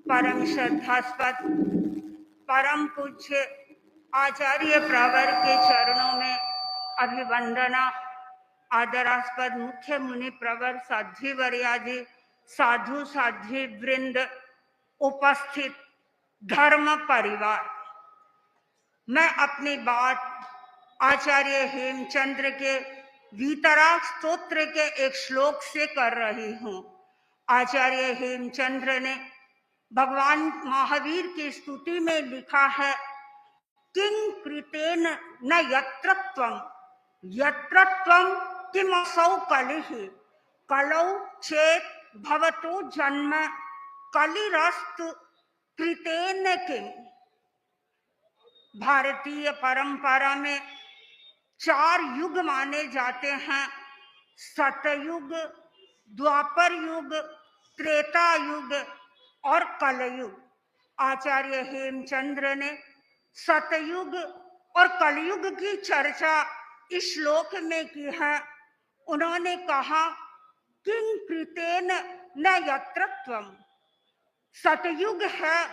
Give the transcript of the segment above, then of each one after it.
परम श्रद्धास्पद परम पूज्य आचार्य प्रवर के चरणों में अभिवंदना। आदरास्पद मुख्य मुनि प्रवर साध्वी वर्याजी, साधु साध्वी वृंद, उपस्थित धर्म परिवार, मैं अपनी बात आचार्य हेमचंद्र के वीतराग स्तोत्र के एक श्लोक से कर रही हूँ। आचार्य हेमचंद्र ने भगवान महावीर की स्तुति में लिखा है, किं कृतेन न यत्रत्वं यत्रत्वं किमसौ कलिः कलौ चेत् भवतो जन्म कलिरस्तु कृतेन किम्। भारतीय परंपरा में 4 युग माने जाते हैं, सतयुग, द्वापर युग, त्रेता युग और कलयुग। आचार्य हेमचंद्र ने सतयुग और कलयुग की चर्चा इस श्लोक में की है। उन्होंने कहा, किं कृतेन न यत्रत्वम्, सतयुग है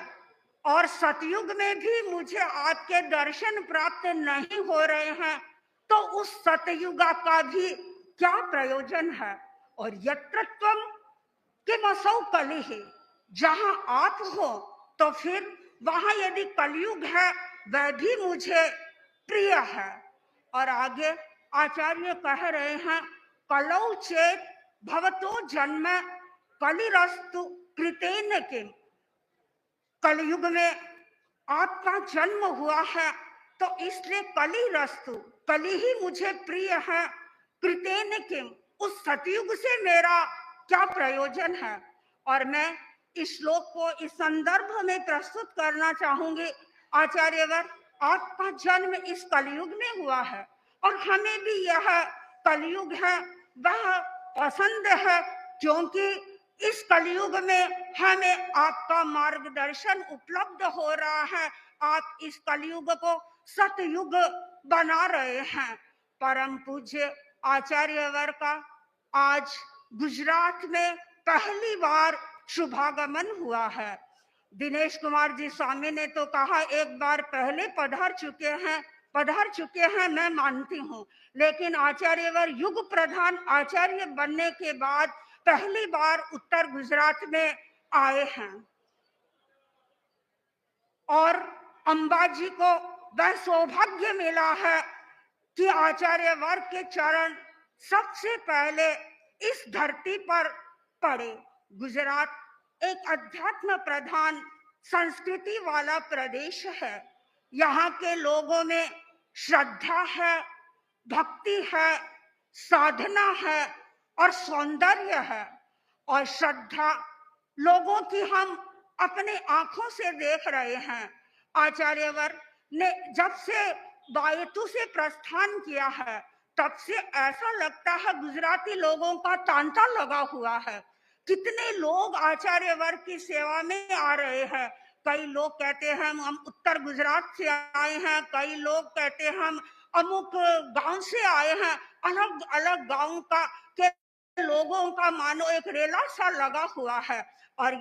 और सतयुग में भी मुझे आपके दर्शन प्राप्त नहीं हो रहे हैं, तो उस सतयुगा का भी क्या प्रयोजन है। और यत्रत्वम् किमसौ कलिः, जहां आप हो तो फिर वहां यदि कलयुग है वह भी मुझे प्रिय है। और आगे आचार्य कह रहे हैं, कलौ चेत् भवतो जन्म कलिरस्तु कृतेन किम्। कलयुग में आपका जन्म हुआ है तो इसलिए कली रस्तु, कली ही मुझे प्रिय है। कृतेन किम, उस सतयुग से मेरा क्या प्रयोजन है। और मैं इस श्लोक को इस संदर्भ में प्रस्तुत करना चाहूंगी। आचार्यवर, आपका जन्म इस कलयुग में हुआ है और हमें भी यह कलयुग है वह पसंद है, क्योंकि इस कलयुग में हमें आपका मार्गदर्शन उपलब्ध हो रहा है। आप इस कलयुग को सतयुग बना रहे हैं। परम पूज्य आचार्यवर का आज गुजरात में पहली बार शुभागमन हुआ है। दिनेश कुमार जी स्वामी ने तो कहा एक बार पहले पधार चुके हैं, मैं मानती हूँ, लेकिन आचार्यवर युग प्रधान आचार्य बनने के बाद पहली बार उत्तर गुजरात में आए हैं। और अंबाजी को वह सौभाग्य मिला है कि आचार्य वर्ग के चरण सबसे पहले इस धरती पर पड़े। गुजरात एक अध्यात्म प्रधान संस्कृति वाला प्रदेश है। यहाँ के लोगों में श्रद्धा है, भक्ति है, साधना है और सौंदर्य है। और श्रद्धा लोगों की हम अपने आंखों से देख रहे हैं। आचार्यवर ने जब से बायतू से प्रस्थान किया है तब से ऐसा लगता है गुजराती लोगों का तांता लगा हुआ है। कितने लोग आचार्यवर की सेवा में आ रहे हैं। कई लोग कहते हैं हम उत्तर गुजरात से आए हैं, कई लोग कहते हैं हम अमुक गांव से आए हैं। अलग अलग गांव का के लोगों का मानो एक रेला सा लगा हुआ है। और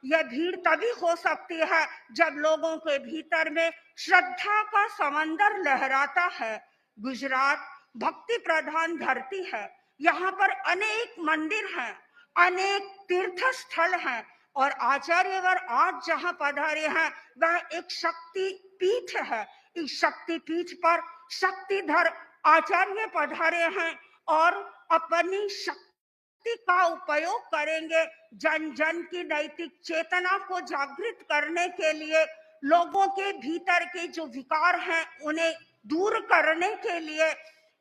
यह भीड़ तभी हो सकती है जब लोगों के भीतर में श्रद्धा का समंदर लहराता है। गुजरात भक्ति प्रधान धरती है। यहाँ पर अनेक मंदिर हैं, अनेक तीर्थ स्थल हैं। और आचार्यवर आज जहाँ पधारे हैं वह एक शक्ति पीठ है। इस शक्ति पीठ पर शक्तिधर आचार्य पधारे हैं और अपनी शक्ति का उपयोग करेंगे जन जन की नैतिक चेतना को जागृत करने के लिए, लोगों के भीतर के जो विकार हैं उन्हें दूर करने के लिए।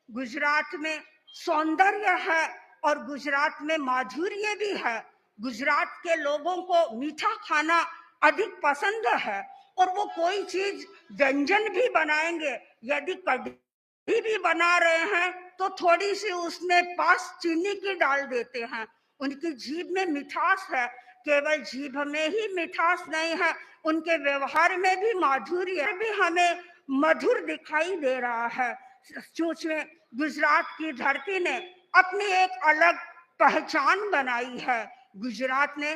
गुजरात में सौंदर्य है और गुजरात में माधुर्य भी है। गुजरात के लोगों को मीठा खाना अधिक पसंद है और वो कोई चीज व्यंजन भी बनाएंगे, यदि कढ़ी भी बना रहे हैं तो थोड़ी सी उसमें पास चीनी की डाल देते हैं। उनकी जीभ में मिठास है, केवल जीभ में ही मिठास नहीं है, उनके व्यवहार में भी माधुर्य भी हमें मधुर दिखाई दे रहा है। चूंकि गुजरात की धरती ने अपनी एक अलग पहचान बनाई है। गुजरात ने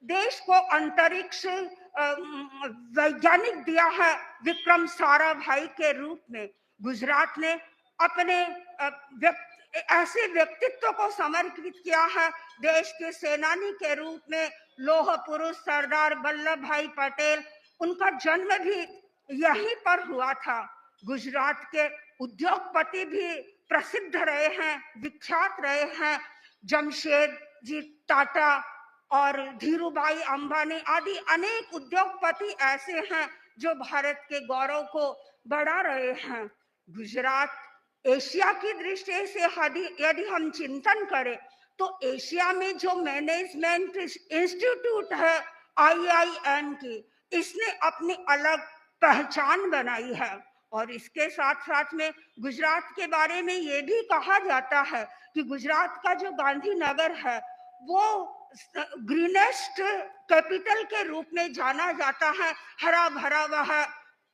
देश को अंतरिक्ष वैज्ञानिक दिया है विक्रम साराभाई के रूप में। गुजरात ने अपने ऐसे व्यक्तित्व को समर्पित किया है देश के सेनानी के रूप में लौह पुरुष सरदार वल्लभ भाई पटेल। उनका जन्म भी यहीं पर हुआ था। गुजरात के उद्योगपति भी प्रसिद्ध रहे हैं, विख्यात रहे हैं। जमशेदजी टाटा और धीरूभाई अंबानी आदि अनेक उद्योगपति ऐसे हैं जो भारत के गौरव को बढ़ा रहे हैं। गुजरात एशिया की दृष्टि से यदि हम चिंतन करें तो एशिया में जो मैनेजमेंट इंस्टीट्यूट है IIM की, इसने अपनी अलग पहचान बनाई है। और इसके साथ साथ में गुजरात के बारे में ये भी कहा जाता है कि गुजरात का जो गांधीनगर है वो ग्रीनेस्ट कैपिटल के रूप में जाना जाता है। हरा भरा वह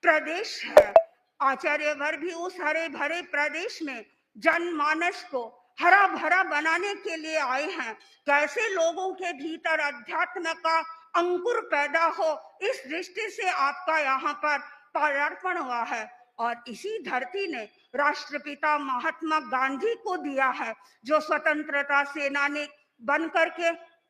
प्रदेश है। आचार्यवर भी उस हरे भरे प्रदेश में जनमानस को हरा भरा बनाने के लिए आए हैं। कैसे लोगों के भीतर अध्यात्म का अंकुर पैदा हो, इस दृष्टि से आपका यहाँ पर पदार्पण हुआ है। और इसी धरती ने राष्ट्रपिता महात्मा गांधी को दिया है, जो स्वतंत्रता सेनानी बन करके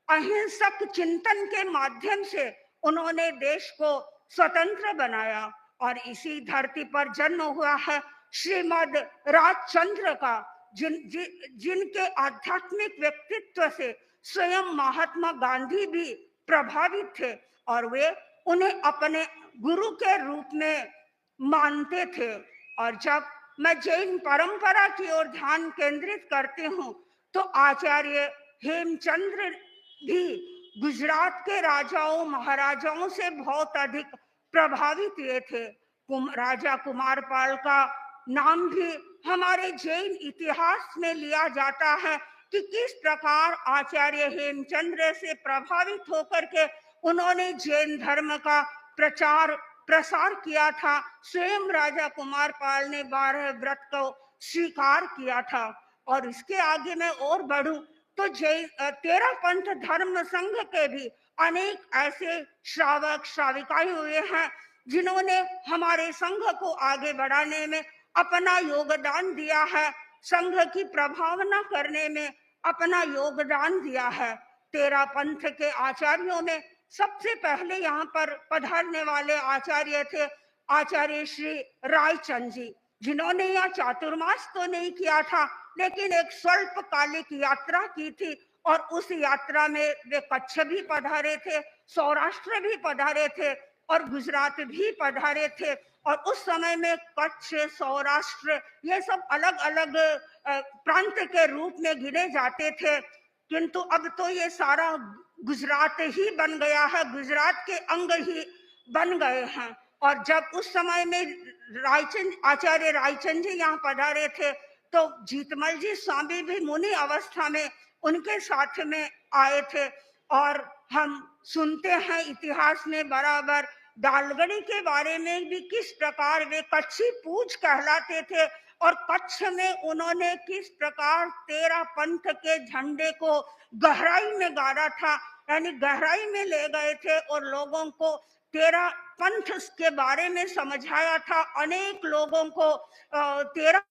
अहिंसक चिंतन के माध्यम से उन्होंने देश को स्वतंत्र बनाया। और इसी धरती पर जन्म हुआ है श्रीमद राजचंद्र का, जिनके आध्यात्मिक व्यक्तित्व से स्वयं महात्मा गांधी भी प्रभावित थे और वे उन्हें अपने गुरु के रूप में मानते थे। और जब मैं जैन परंपरा की ओर ध्यान केंद्रित करती हूँ तो आचार्य हेमचंद्र भी गुजरात के राजाओं महाराजाओं से बहुत अधिक प्रभावित हुए थे। राजा कुमारपाल का नाम भी हमारे जैन इतिहास में लिया जाता है कि किस प्रकार आचार्य हेमचंद्र से प्रभावित होकर के उन्होंने जैन धर्म का प्रचार प्रसार किया था। स्वयं राजा कुमारपाल ने 12 व्रत को स्वीकार किया था। और इसके आगे मैं और बढ़ूं तो तेरह पंथ धर्म संघ के भी अनेक ऐसे श्रावक श्राविकाएं हुए हैं जिन्होंने हमारे संघ को आगे बढ़ाने में अपना योगदान दिया है, संघ की प्रभावना करने में अपना योगदान दिया है। 13 पंथ के आचार्यों में सबसे पहले यहाँ पर पधारने वाले आचार्य थे आचार्य श्री रायचंद जी, जिन्होंने यहाँ चातुर्मास तो नहीं किया था लेकिन एक स्वल्पकालिक यात्रा की थी। और उस यात्रा में वे कच्छ भी पधारे थे, सौराष्ट्र भी पधारे थे और गुजरात भी पधारे थे। और उस समय में कच्छ सौराष्ट्र ये सब अलग अलग प्रांत के रूप में गिने जाते थे, किंतु अब तो ये सारा गुजरात ही बन गया है, गुजरात के अंग ही बन गए हैं। और जब उस समय में आचार्य रायचंद जी यहाँ पधारे थे तो जीतमल जी स्वामी भी मुनि अवस्था में उनके साथ में आए थे। और हम सुनते हैं इतिहास में बराबर दालगढ़ी के बारे में भी किस प्रकार वे कच्छी पूज कहलाते थे और कच्छ में उन्होंने किस प्रकार 13 पंथ के झंडे को गहराई में गाड़ा था, यानी गहराई में ले गए थे और लोगों को 13 पंथ के बारे में समझाया था। अनेक लोगों को 13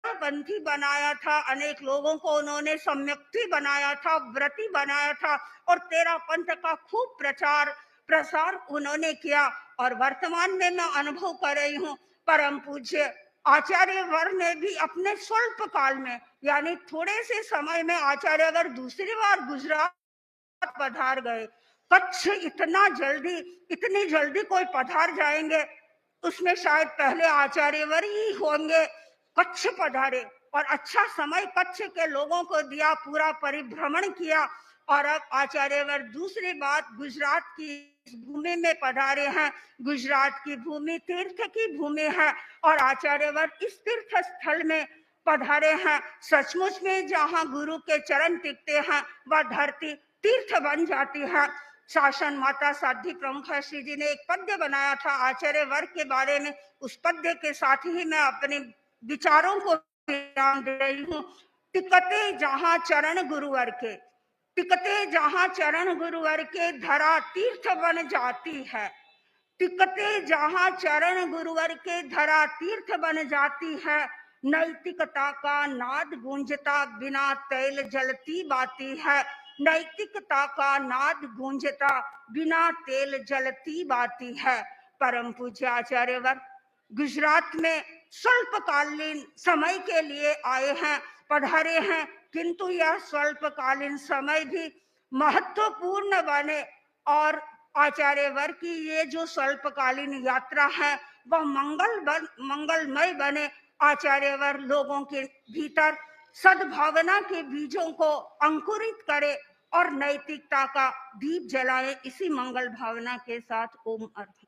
पंथी बनाया था, अनेक लोगों को उन्होंने सम्यक्ति बनाया था, व्रती बनाया था और 13 पंथ का खूब प्रचार प्रसार उन्होंने किया। और वर्तमान में मैं अनुभव कर रही हूँ परम पूज्य आचार्यवर ने भी अपने स्वल्प काल में यानी थोड़े से समय में आचार्यवर दूसरी बार गुजरात पधार गए। कच्छ इतनी जल्दी कोई पधार जाएंगे उसमें शायद पहले आचार्यवर ही होंगे। कच्छ पधारे और अच्छा समय कच्छ के लोगों को दिया, पूरा परिभ्रमण किया और अब आचार्यवर दूसरी बात गुजरात की भूमि में पधारे हैं। गुजरात की भूमि तीर्थ की भूमि है और आचार्यवर इस तीर्थ स्थल में पधारे हैं। सचमुच में जहाँ गुरु के चरण टिकते हैं वह धरती तीर्थ बन जाती है। शासन माता साध्वी प्रमुख श्री जी ने एक पद्य बनाया था आचार्यवर के बारे में। उस पद्य के साथ ही मैं अपने विचारों को विराम दे रही हूँ। टिकते जहाँ चरण गुरुवर के, टिकते जहां चरण गुरुवर के धरा तीर्थ बन जाती है। टिकते जहां चरण गुरुवर के धरा तीर्थ बन जाती है। नैतिकता का नाद गूंजता बिना तेल जलती बाती है। नैतिकता का नाद गूंजता बिना तेल जलती बाती है। परम पूज्य आचार्यवर गुजरात में स्वल्पकालीन समय के लिए आए हैं, पधारे हैं, किंतु यह स्वल्पकालीन समय भी महत्वपूर्ण बने और आचार्यवर की ये जो स्वल्पकालीन यात्रा है वह मंगलमय बने। आचार्यवर लोगों के भीतर सद्भावना के बीजों को अंकुरित करे और नैतिकता का दीप जलाए। इसी मंगल भावना के साथ ओम अर्थ।